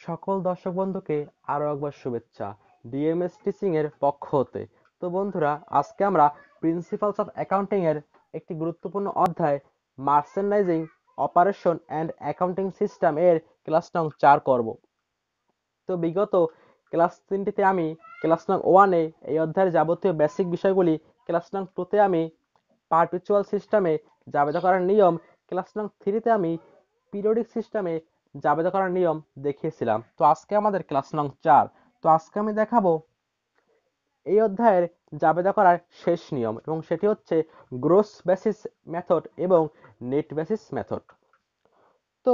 সকল দর্শক বন্ধুকে আরো একবার শুভেচ্ছা ডিএমএস টিচিং এর পক্ষ হতে। তো বন্ধুরা, আজকে আমরা প্রিন্সিপালস অফ অ্যাকাউন্টিং এর একটি গুরুত্বপূর্ণ অধ্যায় merchandising operation and accounting system এর ক্লাস নং 4 করব। তো বিগত ক্লাস 3টিতে আমি ক্লাস নং 1-এ এই অধ্যায়ের যাবতীয় বেসিক বিষয়গুলি, ক্লাস নং 2-তে আমি পারপেচুয়াল সিস্টেমে জাবেদা করার নিয়ম, ক্লাস নং 3-তে আমি পিরিয়ডিক সিস্টেমে জাবেদা করার নিয়ম দেখিয়েছিলাম। তো আজকে আমাদের ক্লাস নং 4। তো আজকে আমি দেখাবো এই অধ্যায়ের জাবেদা করার শেষ নিয়ম, এবং সেটি হচ্ছে গ্রোস বেসিস মেথড এবং নেট বেসিস মেথড। তো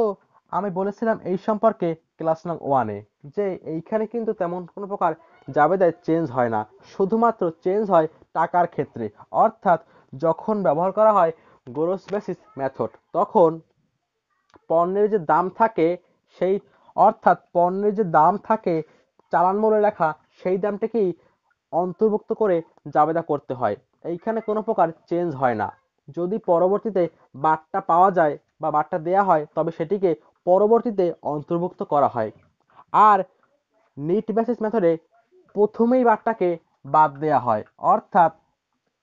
আমি বলেছিলাম এই সম্পর্কে ক্লাস নং 1-এ যে এইখানে কিন্তু তেমন কোনো প্রকার জাবেদায় চেঞ্জ হয় না, শুধুমাত্র চেঞ্জ হয় টাকার ক্ষেত্রে। অর্থাৎ যখন ব্যবহার করা হয় গ্রোস বেসিস মেথড, তখন পণ্যের যে দাম থাকে সেই অর্থাৎ পণ্যের যে দাম থাকে চালান মূল্যে লেখা, সেই দামটাকেই অন্তর্ভুক্ত করে জাবেদা করতে হয়। এইখানে কোনো প্রকার চেঞ্জ হয় না। যদি পরবর্তীতে বারটা পাওয়া যায় বা বারটা দেয়া হয়, তবে সেটিকে পরবর্তীতে অন্তর্ভুক্ত করা হয়। আর নিট বেসিস মেথডে প্রথমেই বারটাকে বাদ দেয়া হয়, অর্থাৎ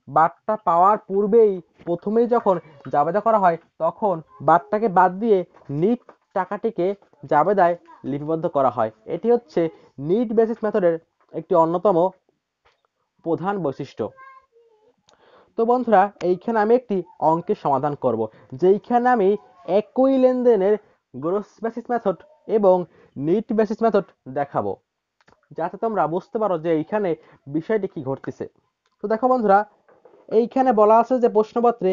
বারটা পাওয়ার পূর্বেই প্রথমেই যখন জাবেদা করা হয়, তখন বারটাকে বাদ দিয়ে নিট টাকাটিকে জাবেদায় লিপিবদ্ধ করা হয়। এটি হচ্ছে নিট বেসিস মেথডের একটি অন্যতম প্রধান বৈশিষ্ট্য। তো বন্ধুরা, এইখানে আমি একটি অঙ্কের সমাধান করব, যেইখানে আমি একই লেনদেনের গ্রোস বেসিস মেথড এবং নিট বেসিস মেথড দেখাবো, যাতে তোমরা বুঝতে পারো যে এইখানে বিষয়টি কি ঘটতেছে। তো দেখো বন্ধুরা, এইখানে বলা আছে যে প্রশ্নপত্রে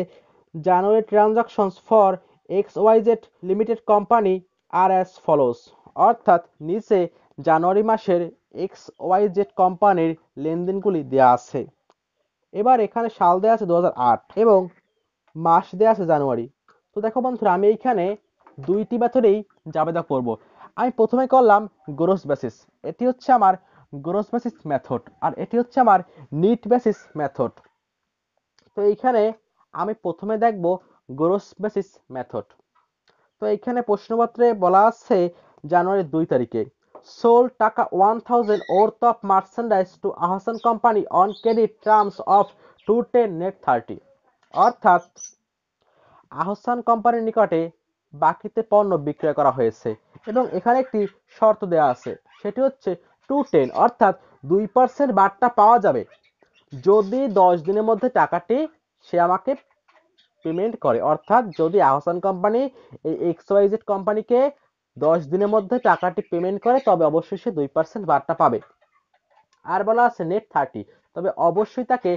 January transactions for XYZ limited company are as follows, অর্থাৎ নিচে জানুয়ারি মাসের XYZ কোম্পানির লেনদেনগুলি দেওয়া আছে। এবার এখানে সাল দেওয়া আছে 2008 এবং মাস দেওয়া আছে জানুয়ারি। তো দেখো বন্ধুরা, আমি এইখানে দুইটি মেথডেই জাবেদা করব। আমি প্রথমে করলাম গ্রোস বেসিস, এটি হচ্ছে আমার গ্রোস বেসিস মেথড, আর এটি হচ্ছে আমার নিট বেসিস মেথড। তো এইখানে আমি প্রথমে দেখব গ্রোস বেসিস মেথড। তো এইখানে প্রশ্নপত্রে বলা আছে জানুয়ারি 2 তারিখে সোল্ড টাকা 1000 worth of merchandise to Ahsan company on credit terms of 210 net 30, অর্থাৎ আহসান কোম্পানির নিকটে বাকিতে পণ্য বিক্রয় করা হয়েছে এবং এখানে একটি শর্ত দেওয়া আছে, সেটি হচ্ছে 210, অর্থাৎ 2% বারটা পাওয়া যাবে যদি 10 দিনের মধ্যে টাকাটি সে আমাকে পেমেন্ট করে। অর্থাৎ যদি আহসান কোম্পানি এই XYZ কোম্পানিকে 10 দিনের মধ্যে টাকাটি পেমেন্ট করে, তবে অবশ্যই সে 2% বারটা পাবে। আর বলা আছে নেট 30, তবে অবশ্যই তাকে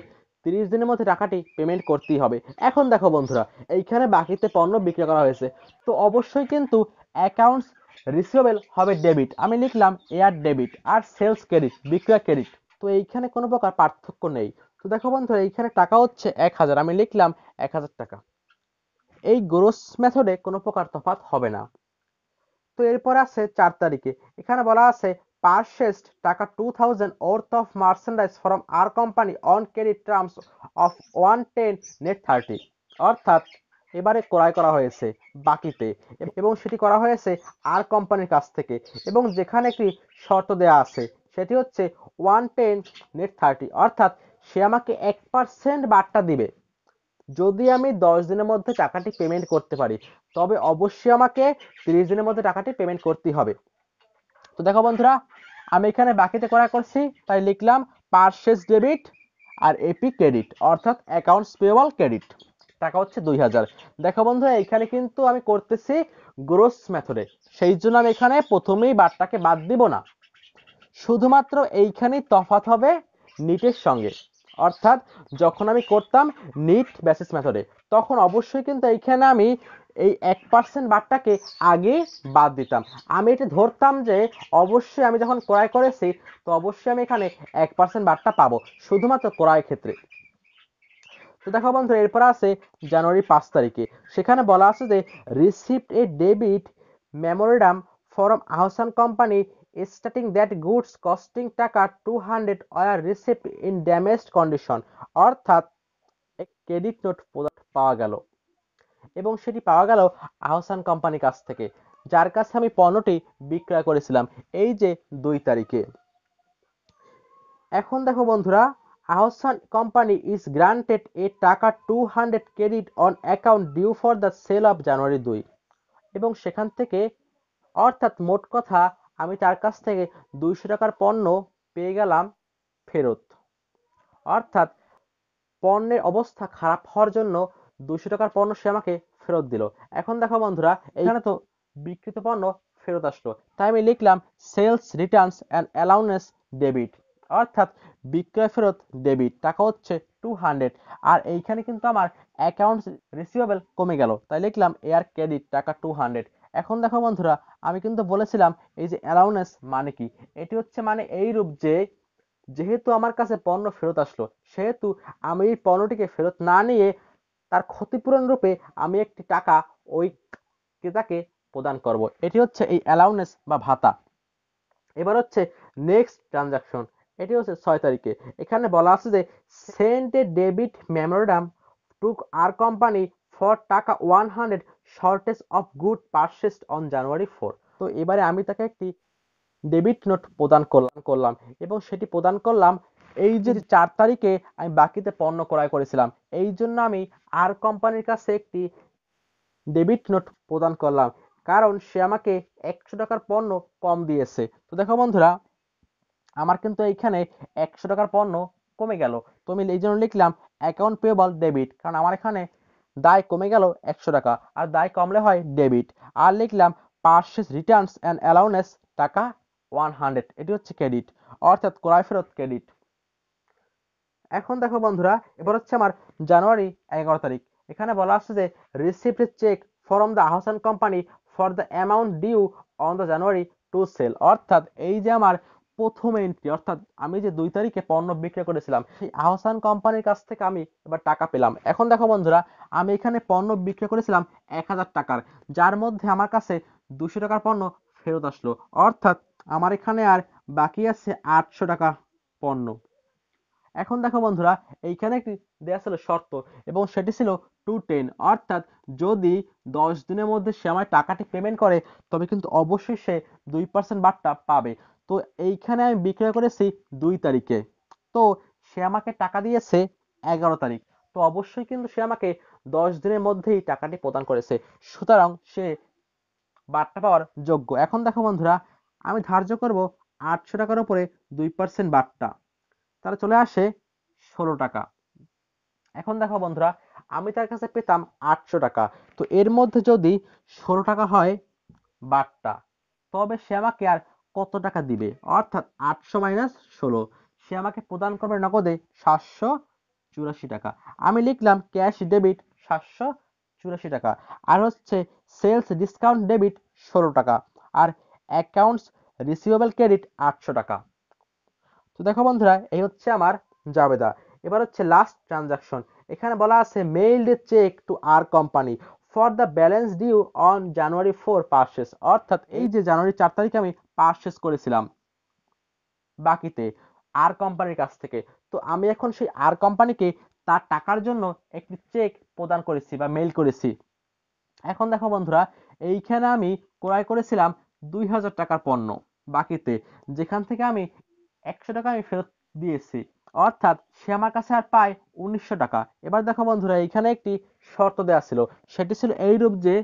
30 দিনের মধ্যে টাকাটি পেমেন্ট করতেই হবে। এখন দেখো বন্ধুরা, এইখানে বাকিতে পণ্য বিক্রি করা হয়েছে, তো অবশ্যই কিন্তু অ্যাকাউন্টস রিসিভেবল হবে ডেবিট। আমি লিখলাম এয়ার ডেবিট, আর সেলস ক্রেডিট বিক্রয় ক্রেডিট। তো এইখানে কোনো প্রকার পার্থক্য নেই। তো দেখো বন্ধুরা, এইখানে টাকা হচ্ছে 1000, আমি লিখলাম 1000 টাকা। এই গ্রোস মেথডে কোনো প্রকার তফাৎ হবে না। তো এরপর আছে 4 তারিখে, এখানে বলা আছে পারচেসড টাকা 2000 worth of merchandise from our company on credit terms of 110 net 30, অর্থাৎ এবারে ক্রয় করা হয়েছে বাকিতে এবং সেটি করা হয়েছে আর কোম্পানির কাছ থেকে, এবং যেখানে একটি শর্ত দেওয়া আছে সেটি হচ্ছে 110 net 30, অর্থাৎ সে আমাকে 1% বার্তা দিবে যদি আমি 10 দিনের মধ্যে টাকাটি পেমেন্ট করতে পারি, তবে অবশ্যই আমাকে 30 দিনের মধ্যে টাকাটি পেমেন্ট করতেই হবে। তো দেখো বন্ধুরা, আমি এখানে বাকিতে ক্রয় করছি, তাই লিখলাম পারচেজ ডেবিট আর এপি ক্রেডিট, অর্থাৎ অ্যাকাউন্টস পেয়েবল ক্রেডিট। টাকা হচ্ছে 2000। দেখো বন্ধুরা, এখানে কিন্তু আমি করতেছি গ্রোস মেথডে, সেই জন্য আমি এখানে প্রথমেই বারটাকে বাদ দিব না। শুধুমাত্র এইখানেই তফাৎ হবে নিটের সঙ্গে, অর্থাৎ যখন আমি করতাম নিট বেসিস মেথডে, তখন অবশ্যই কিন্তু এইখানে আমি এই 1% বারটাকে আগে বাদ দিতাম। আমি এটা ধরতাম যে অবশ্যই আমি যখন ক্রয় করেছি, তো অবশ্যই আমি এখানে 1% বারটা পাবো শুধুমাত্র ক্রয় ক্ষেত্রে। তো দেখো বন্ধু, এরপর আছে জানুয়ারি 5 তারিখে, সেখানে বলা আছে যে received a debit memorandum from Ahsan company stating that goods costing taka 200 were received in damaged condition, অর্থাৎ ক্রেডিট নোট পাওয়া গেল এবং সেটি পাওয়া গেল আহসান কোম্পানির কাছ থেকে, যার কাছে আমি পণ্যটি বিক্রয় করেছিলাম এই যে 2 তারিখে। এখন দেখো বন্ধুরা, Ahsan company is granted a taka 200 credit on account due for the sale of January 2, এবং সেখান থেকে অর্থাৎ মোট কথা আমি তার কাছ থেকে 200 টাকার পণ্য পেয়ে গেলাম ফেরত। অর্থাৎ পণ্যের অবস্থা খারাপ হওয়ার জন্য 200 টাকার পণ্য সে আমাকে ফেরত দিল। এখন দেখো বন্ধুরা, এখানে তো বিক্রিত পণ্য ফেরত আসলো, তাই আমি লিখলাম sales returns and allowance debit, অর্থাৎ বিক্রয় ফেরত ডেবিট, টাকা হচ্ছে 200। আর এইখানে কিন্তু আমার অ্যাকাউন্টস রিসিভেবল কমে গেল, তাই লিখলাম এয়ার ক্রেডিট টাকা 200। এখন দেখো বন্ধুরা, আমি কিন্তু বলেছিলাম এই যে অ্যালাউন্স মানে কি, এটি হচ্ছে মানে এইরূপ যে যেহেতু আমার কাছে পণ্য ফেরত আসলো, সেহেতু আমি এই পণ্যটিকে ফেরত না নিয়ে তার ক্ষতিপূরণ রূপে আমি একটি টাকা ওই ক্রেতাকে প্রদান করব। এটি হচ্ছে এই অ্যালাউন্স বা ভাতা। এবার হচ্ছে নেক্সট ট্রানজাকশন, এটি হচ্ছে 6 তারিখে। এখানে বলা আছে যে sent a debit memorandum to R company for taka 100 shortage of good purchased on January 4। তো এবারে আমি তাকে একটি ডেবিট নোট প্রদান করলাম এবং সেটি প্রদান করলাম এই যে 4 তারিখে আমি বাকিতে পণ্য ক্রয় করেছিলাম, এই জন্য আমি আর কোম্পানির কাছে একটি ডেবিট নোট প্রদান করলাম, কারণ সে আমাকে 100 টাকার পণ্য কম দিয়েছে। তো দেখো বন্ধুরা, আমার কিন্তু এইখানে 100 টাকার পণ্য কমে গেল, তো আমি এই জন্য লিখলাম অ্যাকাউন্ট পেয়েবল ডেবিট, কারণ আমার এখানে দায় কমে গেল 100 টাকা, আর দায় কমলে হয় ডেবিট। আর লিখলাম পারচেজ রিটার্নস অ্যান্ড অ্যালাউন্স টাকা 100, এটি হচ্ছে ক্রেডিট, অর্থাৎ ক্রয় ফেরত ক্রেডিট। এখন দেখো বন্ধুরা, এবার হচ্ছে আমার জানুয়ারি 11 তারিখ। এখানে বলা আছে যে received cheque from the Ahsan company for the amount due on the January two sale, অর্থাৎ এই যে আমার প্রথম এন্ট্রি, অর্থাৎ আমি যে 2 তারিখে পণ্য বিক্রি করেছিলাম সেই আহসান কোম্পানির কাছ থেকে আমি এবার টাকা পেলাম। এখন দেখো বন্ধুরা, আমি এখানে পণ্য বিক্রি করেছিলাম 1000 টাকার, যার মধ্যে আমার কাছে 200 টাকার পণ্য ফেরত আসলো, অর্থাৎ আমার এখানে আর বাকি আছে 800 টাকা পণ্য। এখন দেখো বন্ধুরা, এইখানে একটি দেয়া ছিল শর্ত, এবং সেটি ছিল 210, অর্থাৎ যদি 10 দিনের মধ্যে সে আমার টাকাটি পেমেন্ট করে তবে কিন্তু অবশ্যই সে 2% বার্তা পাবে। তো এইখানে আমি বিক্রয় করেছি 2 তারিখে, তো সে আমাকে টাকা দিয়েছে 11 তারিখ, তো অবশ্যই কিন্তু সে আমাকে 10 দিনের মধ্যেই টাকাটি প্রদান করেছে, সুতরাং সে বার্তা পাওয়ার যোগ্য। এখন দেখো বন্ধুরা, আমি ধার্য করব 800 টাকার উপরে 2% বার্তা, তাহলে চলে আসে 16 টাকা। এখন দেখো বন্ধুরা, আমি তার কাছে পেতাম 800 টাকা, তো এর মধ্যে যদি 16 টাকা হয় বার্তা, তবে সে আমাকে আর কত টাকা দিবে, অর্থাৎ 800 মাইনাস 16, সে আমাকে প্রদান করবে নগদে 784 টাকা। আমি লিখলাম ক্যাশ ডেবিট 784 টাকা, আর হচ্ছে সেলস ডিসকাউন্ট ডেবিট 16 টাকা, আর অ্যাকাউন্টস রিসিভেবল ক্রেডিট 800 টাকা। তো দেখো বন্ধুরা, এই হচ্ছে আমার জাবেদা। এবার হচ্ছে লাস্ট ট্রানজাকশন। এখানে বলা আছে mailed cheque to R company for the balance due on January 4 purchase, অর্থাৎ এই যে জানুয়ারি 4 তারিখে আমি পারচেস করেছিলাম বাকিতে আর কোম্পানির কাছ থেকে, তো আমি এখন সেই আর কোম্পানিকে তার টাকার জন্য একটি চেক প্রদান করেছি বা মেইল করেছি। এখন দেখো বন্ধুরা, এইখানে আমি ক্রয় করেছিলাম 2000 টাকার পণ্য বাকিতে, যেখান থেকে আমি 100 টাকা আমি ফেরত দিয়েছি, অর্থাৎ সে আমার কাছে আর পায় 1900 টাকা। এবার দেখো বন্ধুরা, এইখানে একটি শর্ত দেওয়া ছিল, সেটি ছিল এইরূপ যে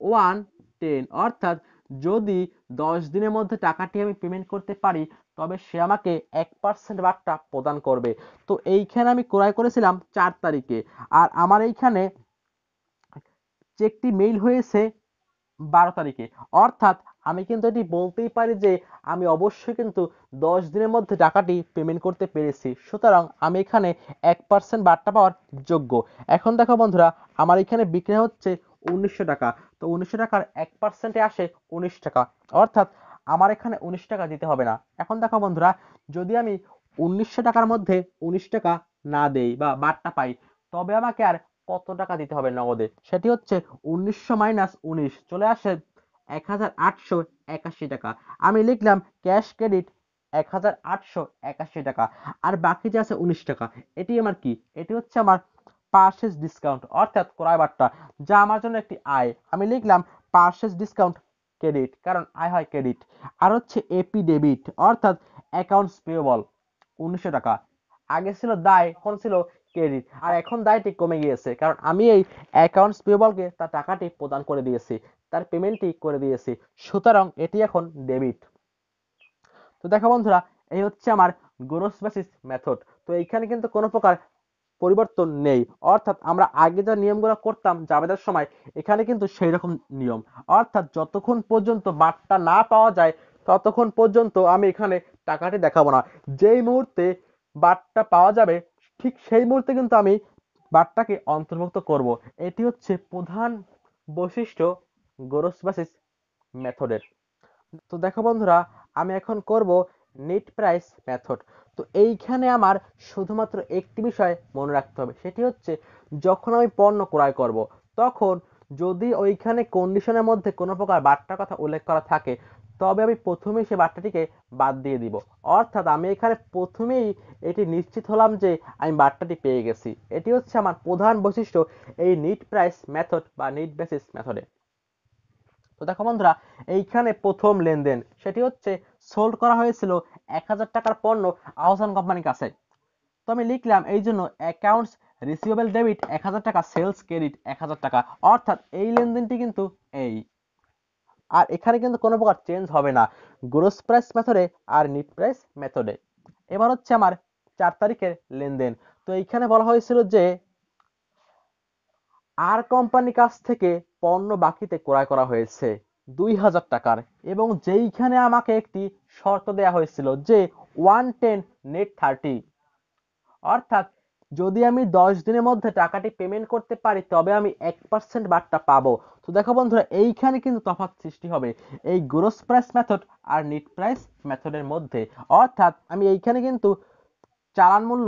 110, অর্থাৎ যদি 10 দিনের মধ্যে টাকাটি আমি পেমেন্ট করতে পারি তবে সে আমাকে 1% বার্তা প্রদান করবে। তো এইখানে আমি ক্রয় করেছিলাম 4 তারিখে, আর আমার এইখানে চেকটি মেইল হয়েছে 12 তারিখে, অর্থাৎ আমি কিন্তু এটি বলতেই পারি যে আমি অবশ্যই কিন্তু 10 দিনের মধ্যে টাকাটি পেমেন্ট করতে পেরেছি, সুতরাং আমি এখানে 1% বার্তা পাওয়ার যোগ্য। এখন দেখো বন্ধুরা, আমার এখানে বিক্রি হচ্ছে 1900 টাকা, তো 1900 টাকার 1%-এ আসে 19 টাকা, অর্থাৎ আমার এখানে 19 টাকা দিতে হবে না। এখন দেখো বন্ধুরা, যদি আমি 1900 টাকার মধ্যে 19 টাকা না দেই বা বার্তা পাই, তবে আমাকে আর কত টাকা দিতে হবে নগদে, সেটি হচ্ছে 1900 মাইনাস 19, চলে আসে 1881 টাকা। আমি লিখলাম ক্যাশ ক্রেডিট 1881 টাকা, আর বাকি যে আছে 19 টাকা, এটি আমার কি, এটি হচ্ছে আমার পারচেজ ডিসকাউন্ট, অর্থাৎ ক্রয় বার্তা, যা আমার জন্য একটি আয়। আমি লিখলাম পারচেজ ডিসকাউন্ট ক্রেডিট, কারণ আয় হয় ক্রেডিট। আর হচ্ছে এপি ডেবিট অর্থাৎ অ্যাকাউন্টস পেয়েবল 1900 টাকা। আগে ছিল দায়, এখন ছিল ক্রেডিট। আর এখন দায়টি কমে গিয়েছে, কারণ আমি এই অ্যাকাউন্টস পেয়েবলকে তার টাকাটি প্রদান করে দিয়েছি, তার পেমেন্টটি করে দিয়েছি, সুতরাং এটি এখন ডেবিট। তো দেখো বন্ধুরা, এই হচ্ছে আমার গ্রোস বেসিস মেথড। তো এইখানে কিন্তু কোনো প্রকার পরিবর্তন নেই, অর্থাৎ আমরা আগে যে নিয়মগুলো করতাম জাবেদার সময়, এখানে কিন্তু সেই রকম নিয়ম। অর্থাৎ যতক্ষণ পর্যন্ত বারটা না পাওয়া যায় ততক্ষণ পর্যন্ত আমি এখানে টাকাটি দেখাবো না। যেই মুহূর্তে বারটা পাওয়া যাবে ঠিক সেই মুহূর্তে কিন্তু আমি বারটাকে অন্তর্ভুক্ত করব। এটি হচ্ছে প্রধান বৈশিষ্ট্য গ্রোস বেসিস মেথডের। তো দেখো বন্ধুরা, আমি এখন করব নেট প্রাইস মেথড। তো এইখানে আমার শুধুমাত্র একটি বিষয় মনে রাখতে হবে, সেটি হচ্ছে যখন আমি পণ্য ক্রয় করব তখন যদি ওইখানে কন্ডিশনের মধ্যে কোনো প্রকার বার্তার কথা উল্লেখ করা থাকে তবে আমি প্রথমেই সেই বার্তাটিকে বাদ দিয়ে দিব। অর্থাৎ আমি এখানে প্রথমেই এটি নিশ্চিত হলাম যে আমি বার্তাটি পেয়ে গেছি। এটি হচ্ছে আমার প্রধান বৈশিষ্ট্য এই নিট প্রাইস মেথড বা নিট বেসিস মেথডে। তো দেখো বন্ধুরা, এইখানে প্রথম লেনদেন সেটি হচ্ছে সোল্ড করা হয়েছিল 1000 টাকার পণ্য আহসান কোম্পানির কাছে। তো আমি লিখলাম এই জন্য অ্যাকাউন্টস রিসিভেবল ডেবিট 1000 টাকা, সেলস ক্রেডিট 1000 টাকা, অর্থাৎ এই লেনদেনটি কিন্তু এই। আর এখানে কিন্তু কোনো প্রকার চেঞ্জ হবে না গ্রোস প্রাইস মেথডে আর নিট প্রাইস মেথডে। এবার হচ্ছে আমার 4 তারিখের লেনদেন। তো এইখানে বলা হয়েছিল যে আর কোম্পানির কাছ থেকে পণ্য বাকিতে ক্রয় করা হয়েছে 2000 টাকার, এবং যেইখানে আমাকে একটি শর্ত দেয়া হয়েছিল যে 110 নেট 30, অর্থাৎ যদি আমি 10 দিনের মধ্যে টাকাটি পেমেন্ট করতে পারি তবে আমি 1% বারটা পাবো। তো দেখো বন্ধুরা, এইখানে কিন্তু তফাৎ সৃষ্টি হবে এই গ্রোস প্রাইস মেথড আর নেট প্রাইস মেথডের মধ্যে। অর্থাৎ আমি এইখানে কিন্তু চালান মূল্য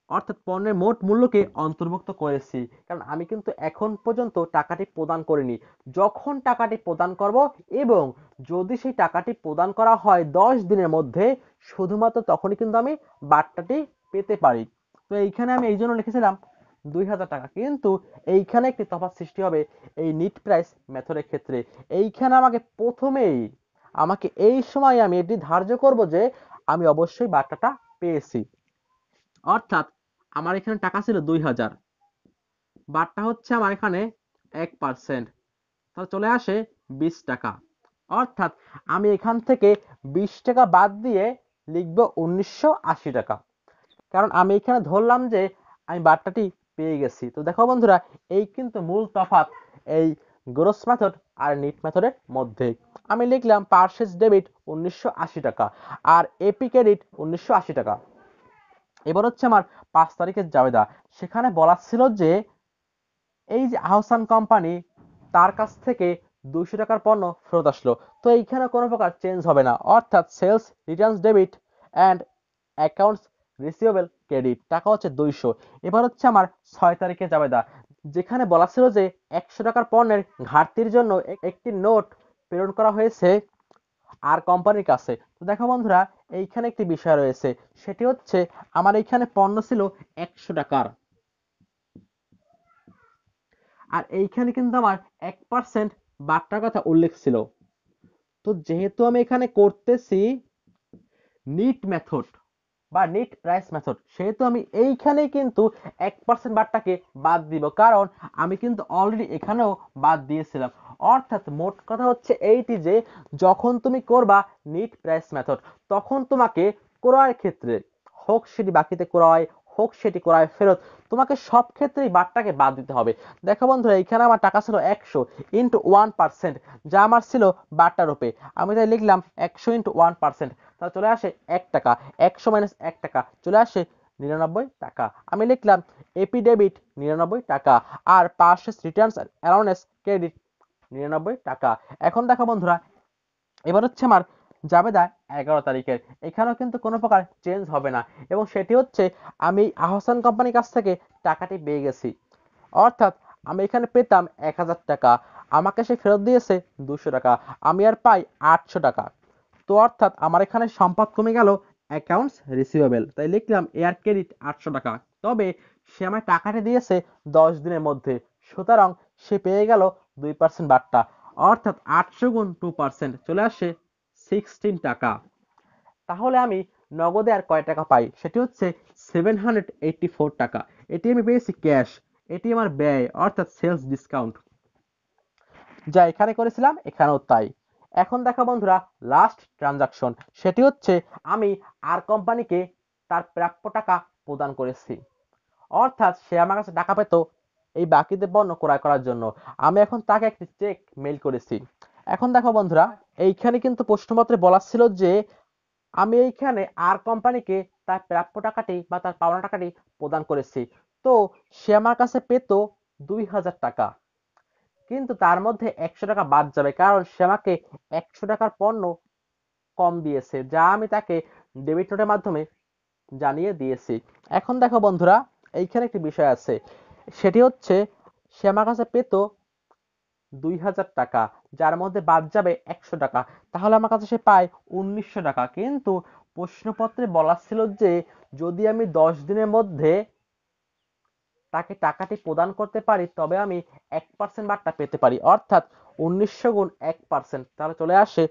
অর্থাৎ পণ্যের মোট মূল্যকে অন্তর্ভুক্ত করেছি, কারণ আমি কিন্তু এখন পর্যন্ত টাকাটি প্রদান করিনি। যখন টাকাটি প্রদান করব এবং যদি সেই টাকাটি প্রদান করা হয় 10 দিনের মধ্যে, শুধুমাত্র তখনই কিন্তু আমি বার্তাটি পেতে পারি। তো এইখানে আমি এই জন্য লিখেছিলাম 2000 টাকা, কিন্তু এইখানে একটি তফাৎ সৃষ্টি হবে এই নিট প্রাইস মেথডের ক্ষেত্রে। এইখানে আমাকে এই সময় আমি এটি ধার্য করব যে আমি অবশ্যই বার্তাটা পেয়েছি। অর্থাৎ আমার এখানে টাকা ছিল 2000, বারটা হচ্ছে আমার এখানে 1%, তাহলে চলে আসে 20 টাকা। অর্থাৎ আমি এখান থেকে 20 টাকা বাদ দিয়ে লিখব 1980 টাকা, কারণ আমি এখানে ধরলাম যে আমি বার্তাটি পেয়ে গেছি। তো দেখো বন্ধুরা, এই কিন্তু মূল তফাৎ এই গ্রোস মেথড আর নিট মেথডের মধ্যে। আমি লিখলাম পারচেজ ডেবিট 1980 টাকা আর এপি ক্রেডিট 1980 টাকা। এবার হচ্ছে আমার 5 তারিখের জাবেদা। সেখানে বলা ছিল যে এই যে আহসান কোম্পানি তার কাছ থেকে 200 টাকার পণ্য ফেরত আসলো। তো এইখানে কোনো প্রকার চেঞ্জ হবে না, অর্থাৎ sales returns debit and accounts receivable credit, টাকা হচ্ছে 200। এবার হচ্ছে আমার 6 তারিখে জাবেদা, যেখানে বলা ছিল যে 100 টাকার পণ্যের ঘাটতির জন্য একটি নোট প্রেরণ করা হয়েছে আর কোম্পানির কাছে। তো দেখো বন্ধুরা, এইখানে একটি বিষয় রয়েছে, সেটি হচ্ছে আমার এইখানে পণ্য ছিল 100 টাকার, আর এইখানে কিন্তু আমার 1% বার্তার কথা উল্লেখ ছিল। তো যেহেতু আমি এখানে করতেছি নিট মেথড বা নিট প্রাইস মেথড, সেহেতু আমি এইখানেই কিন্তু 1% বারটাকে বাদ দিব, কারণ আমি কিন্তু অলরেডি এখানেও বাদ দিয়েছিলাম। অর্থাৎ মোট কথা হচ্ছে এইটি যে যখন তুমি করবা নিট প্রাইস মেথড তখন তোমাকে ক্রয়ের ক্ষেত্রে হোক সেটি বাকিতে ক্রয় হোক সেটি ক্রয় ফেরত, তোমাকে সব ক্ষেত্রেই বারটাকে বাদ দিতে হবে। দেখো বন্ধুরা, এখানে আমার টাকা ছিল 100 ইন্টু 1%, যা আমার ছিল বারটার রূপে। আমি তাই লিখলাম 100 ইন্টু 1%, তাহলে চলে আসে 1 টাকা। 100 মাইনাস 1 টাকা চলে আসে 99 টাকা। আমি লিখলাম এপি ডেবিট 99 টাকা আর পারচেজ রিটার্নস অ্যালাউন্স ক্রেডিট 99 টাকা। এখন দেখো বন্ধুরা, এবার হচ্ছে আমার জাবেদা 11 তারিখের। এখানেও কিন্তু কোনো প্রকার চেঞ্জ হবে না, এবং সেটি হচ্ছে আমি আহসান কোম্পানির কাছ থেকে টাকাটি পেয়ে গেছি। অর্থাৎ আমি এখানে পেতাম 1000 টাকা, আমাকে সে ফেরত দিয়েছে 200 টাকা, আমি আর পাই 800 টাকা। তো অর্থাৎ আমার এখানে সম্পদ কমে গেল অ্যাকাউন্টস রিসিভেবল, তাই লিখলাম এয়ার ক্রেডিট 800 টাকা। তবে সে আমায় টাকাটি দিয়েছে 10 দিনের মধ্যে, সুতরাং সে পেয়ে গেল 2% বার্তা। অর্থাৎ 800 গুণ 2% চলে আসে 16 টাকা। তাহলে আমি নগদে আর কয় টাকা পাই? সেটি হচ্ছে 784 টাকা। এটি আমি পেয়েছি ক্যাশ। এটি আমার ব্যয় অর্থাৎ সেলস ডিসকাউন্ট। যা এখানে করেছিলাম এখানেও তাই। এখন দেখো বন্ধুরা, লাস্ট ট্রানজাকশন, সেটি হচ্ছে আমি আর কোম্পানিকে তার প্রাপ্য টাকা প্রদান করেছি। অর্থাৎ সে আমার কাছে টাকা পেত এই বাকিতে পণ্য ক্রয় করার জন্য। আমি এখন তাকে একটি চেক মেইল করেছি। এখন দেখো বন্ধুরা, এইখানে কিন্তু প্রশ্নপত্রে বলা ছিল যে আমি এইখানে আর কোম্পানিকে তার প্রাপ্য টাকাটি বা তার পাওনা টাকাটি প্রদান করেছি। তো সে আমার কাছে পেত 2000 টাকা, কিন্তু তার মধ্যে 100 টাকা বাদ যাবে, কারণ সে আমাকে 100 টাকার পণ্য কম দিয়েছে, যা আমি তাকে ডেবিট নোটের মাধ্যমে জানিয়ে দিয়েছি। এখন দেখো বন্ধুরা, এইখানে একটি বিষয় আছে, সেটি হচ্ছে সে আমার কাছে পেত 2000 টাকা, যার মধ্যে বাদ যাবে 100 টাকা, তাহলে আমার কাছে সে পায় 1900 টাকা। কিন্তু প্রশ্নপত্রে বলা ছিল যে যদি আমি 10 দিনের মধ্যে তাকে টাকাটি প্রদান করতে পারি তবে আমি 1% বার্তা পেতে পারি, অর্থাৎ 1900 গুণ 1%, তাহলে চলে আসে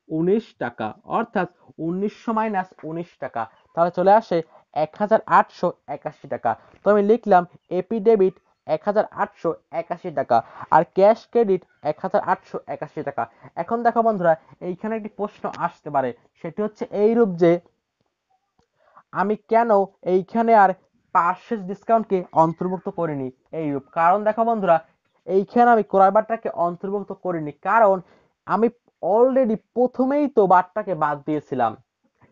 19 টাকা, অর্থাৎ 1900 মাইনাস 19 টাকা, তাহলে চলে আসে 1881 টাকা। তো আমি লিখলাম এপি ডেবিট 1881 টাকা আর ক্যাশ ক্রেডিট 1881 টাকা। এখন দেখো বন্ধুরা, এইখানে একটি প্রশ্ন আসতে পারে, সেটি হচ্ছে এইরূপ যে আমি কেন এইখানে আর পার্সেস ডিসকাউন্টকে অন্তর্ভুক্ত করিনি। এইরূপ কারণ দেখো বন্ধুরা, এইখানে আমি ক্রয় বার্তাকে অন্তর্ভুক্ত করিনি কারণ আমি অলরেডি প্রথমেই তো বার্তাকে বাদ দিয়েছিলাম।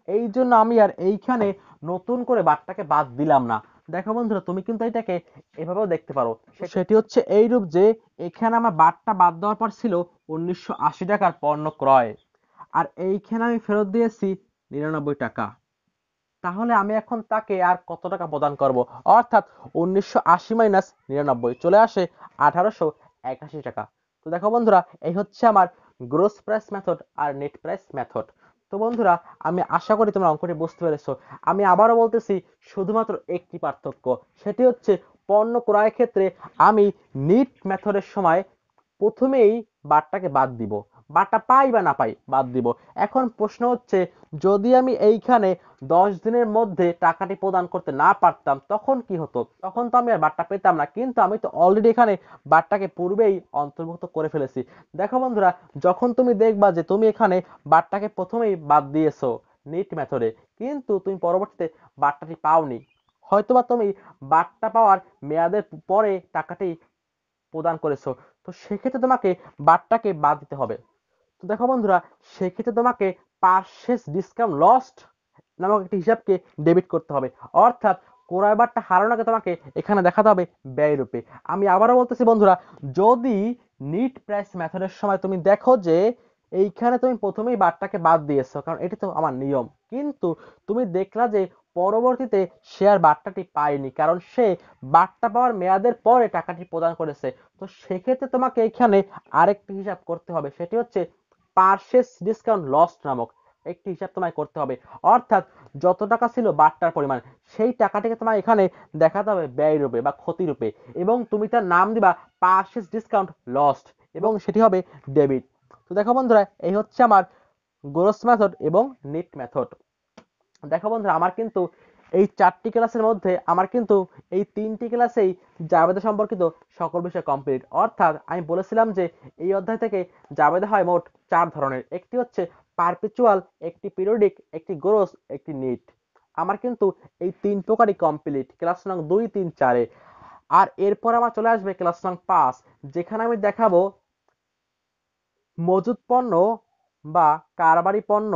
এই জন্য আমি আর এইখানে নতুন করে বার্তাকে বাদ দিলাম না। দেখো বন্ধুরা, তুমি কিন্তু এটাকে এভাবেও দেখতে পারো। সেটি হচ্ছে এইরূপ যে এখানে আমার বার্তা বাদ দেওয়ার পর ছিল 1980 টাকার পণ্য ক্রয়, আর এইখানে আমি ফেরত দিয়েছি 99 টাকা। তাহলে আমি এখন তাকে আর কত টাকা প্রদান করব? অর্থাৎ 1980 মাইনাস 99 চলে আসে 1881 টাকা। তো দেখো বন্ধুরা, এই হচ্ছে আমার গ্রোস প্রাইস মেথড আর নেট প্রাইস মেথড। তো বন্ধুরা, আমি আশা করি তোমরা অঙ্কটি বুঝতে পেরেছো। আমি আবারও বলতেছি, শুধুমাত্র একটি পার্থক্য, সেটি হচ্ছে পণ্য ক্রয়ের ক্ষেত্রে আমি নিট মেথডের সময় প্রথমেই বারটাকে বাদ দিব, বারটা পাই বা না পাই বাদ দিব। এখন প্রশ্ন হচ্ছে, যদি আমি এইখানে 10 দিনের মধ্যে টাকাটি প্রদান করতে না পারতাম তখন কি হতো? তখন তো আমি আর বারটা পেতাম না, কিন্তু আমি তো অলরেডি এখানে বারটাকে পূর্বেই অন্তর্ভুক্ত করে ফেলেছি। দেখো বন্ধুরা, যখন তুমি দেখবা যে তুমি এখানে বারটাকে প্রথমেই বাদ দিয়েছো নিট মেথডে, কিন্তু তুমি পরবর্তীতে বারটাটি পাওনি, হয়তোবা তুমি বারটা পাওয়ার মেয়াদের পরে টাকাটি প্রদান করেছো, তো সেক্ষেত্রে তোমাকে বারটাকে বাদ দিতে হবে। তো দেখো বন্ধুরা, সেক্ষেত্রে তোমাকে পারচেজ ডিসকাউন্ট লস্ট নামক একটি হিসাবকে ডেবিট করতে হবে, অর্থাৎ ক্রয় বারটা হারানোকে তোমাকে এখানে দেখাতে হবে ব্যয় রূপে। আমি আবারও বলতেছি বন্ধুরা, যদি নিট প্রাইস মেথডের সময় তুমি দেখো যে এইখানে তুমি প্রথমেই বারটাকে বাদ দিয়েছো, কারণ এটি তো আমার নিয়ম, কিন্তু তুমি দেখলা যে পরবর্তীতে সে আর বার্তাটি পায়নি, কারণ সে বার্তা পাওয়ার মেয়াদের পরে টাকাটি প্রদান করেছে, তো সেক্ষেত্রে তোমাকে এখানে আরেকটি হিসাব করতে হবে, সেটি হচ্ছে পারচেজ ডিসকাউন্ট লস্ট নামক একটি হিসাব তোমায় করতে হবে। অর্থাৎ যত টাকা ছিল বার্তার পরিমাণ, সেই টাকাটিকে তোমার এখানে দেখাতে হবে ব্যয় রূপে বা ক্ষতি রূপে, এবং তুমি তার নাম দিবা পারচেজ ডিসকাউন্ট লস্ট, এবং সেটি হবে ডেবিট। তো দেখো বন্ধুরা, এই হচ্ছে আমার গ্রোস মেথড এবং নেট মেথড। দেখো বন্ধুরা, আমার কিন্তু এই 4টি ক্লাসের মধ্যে আমার কিন্তু এই 3টি ক্লাসেই জাবেদা সম্পর্কিত সকল বিষয় কমপ্লিট। অর্থাৎ আমি বলেছিলাম যে এই অধ্যায় থেকে জাবেদা হয় মোট 4 ধরনের, একটি হচ্ছে পারপেচুয়াল, একটি পিরিয়ডিক, একটি গ্রোস, একটি নিট। আমার কিন্তু এই 3 প্রকারই কমপ্লিট ক্লাস নং 2, 3, 4-এ। আর এরপর আমার চলে আসবে ক্লাস নং 5, যেখানে আমি দেখাবো মজুদ পণ্য বা কারবারি পণ্য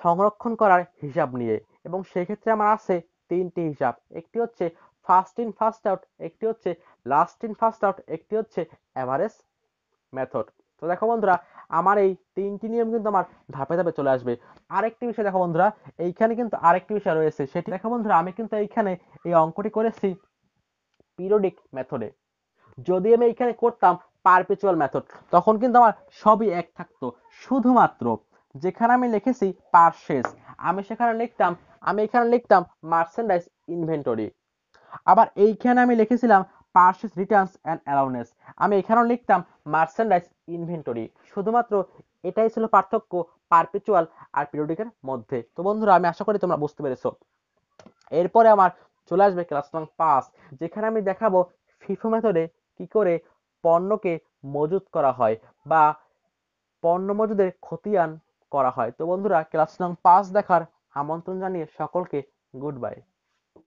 সংরক্ষণ করার হিসাব নিয়ে, এবং সেক্ষেত্রে আমার আছে 3টি হিসাব, একটি হচ্ছে ফার্স্ট ইন ফার্স্ট আউট, একটি হচ্ছে লাস্ট ইন ফার্স্ট আউট, একটি হচ্ছে এভারেজ মেথড। তো দেখো বন্ধুরা, আমার এই 3টি নিয়ম কিন্তু আমার ধাপে ধাপে চলে আসবে। আরেকটি বিষয় দেখো বন্ধুরা, এইখানে কিন্তু আরেকটি বিষয় রয়েছে, সেটি দেখো বন্ধুরা, আমি কিন্তু এইখানে এই অঙ্কটি করেছি পিরিয়ডিক মেথডে। যদি আমি এখানে করতাম পারপেচুয়াল মেথড, তখন কিন্তু আমার সবই এক থাকতো, শুধুমাত্র যেখানে আমি লিখেছি পারচেজ, আমি এখানে লিখতাম মার্চেন্ডাইজ ইনভেন্টরি। আবার এইখানে আমি লিখেছিলাম পারচেজ রিটার্নস অ্যান্ড অ্যালাউন্স। আমি এখানেও লিখতাম মার্চেন্ডাইজ ইনভেন্টরি। শুধুমাত্র এটাই ছিল পার্থক্য পারপেচুয়াল আর পিরিয়ডিকের মধ্যে। তো বন্ধুরা আমি আশা করি তোমরা বুঝতে পেরেছো। এরপরে আমার চলে আসবে ক্লাস নং 5, যেখানে আমি দেখাবো ফিফো মেথডে কি করে পণ্যকে মজুত করা হয় বা পণ্য মজুদের খতিয়ান করা হয়। তো বন্ধুরা ক্লাস নং 5 দেখার আমন্ত্রণ জানিয়ে সকলকে গুড বাই।